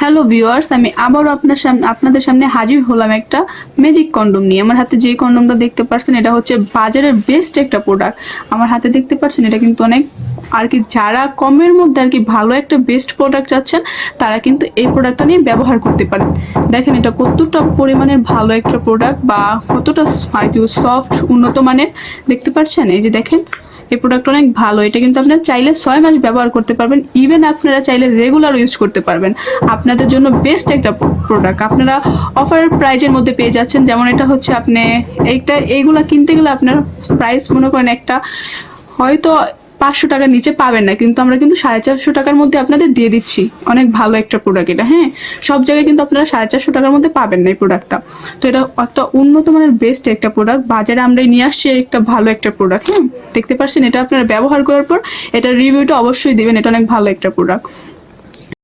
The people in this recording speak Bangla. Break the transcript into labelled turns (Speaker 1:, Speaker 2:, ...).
Speaker 1: হ্যালো ভিউয়ার্স, আমি আবারও আপনাদের সামনে হাজির হলাম একটা ম্যাজিক কন্ডোম নিয়ে। আমার হাতে যে কন্ডোমটা দেখতে পাচ্ছেন এটা হচ্ছে বাজারের বেস্ট একটা প্রোডাক্ট। আমার হাতে দেখতে পাচ্ছেন এটা কিন্তু অনেক আর কি, যারা কমের মধ্যে আর কি ভালো একটা বেস্ট প্রোডাক্ট চাচ্ছেন তারা কিন্তু এই প্রোডাক্টটা নিয়ে ব্যবহার করতে পারেন। দেখেন এটা কতটা পরিমাণের ভালো একটা প্রোডাক্ট বা কতটা আর কি সফট উন্নত মানের, দেখতে পাচ্ছেন। এই যে দেখেন এই প্রোডাক্ট অনেক ভালো। এটা কিন্তু আপনারা চাইলে 6 মাস ব্যবহার করতে পারবেন, ইভেন আপনারা চাইলে রেগুলার ইউজ করতে পারবেন। আপনাদের জন্য বেস্ট একটা প্রোডাক্ট। আপনারা অফার প্রাইজের মধ্যে পেয়ে যাচ্ছেন। যেমন এটা হচ্ছে আপনি এইগুলা কিনতে গেলে আপনার প্রাইস মনে করেন একটা হয়তো 500 টাকার নিচে পাবেন না, কিন্তু আমরা কিন্তু 450 টাকার মধ্যে আপনাদের দিয়ে দিচ্ছি। অনেক ভালো একটা প্রোডাক্ট এটা। হ্যাঁ, সব জায়গায় কিন্তু আপনারা 450 টাকার মধ্যে পাবেন না এই প্রোডাক্টটা। তো এটা একটা উন্নত মানের বেস্ট একটা প্রোডাক্ট, বাজারে আমরা নিয়ে আসছি একটা ভালো একটা প্রোডাক্ট। হ্যাঁ, দেখতে পাচ্ছেন এটা আপনারা ব্যবহার করার পর এটার রিভিউটা অবশ্যই দিবেন, এটা অনেক ভালো একটা প্রোডাক্ট।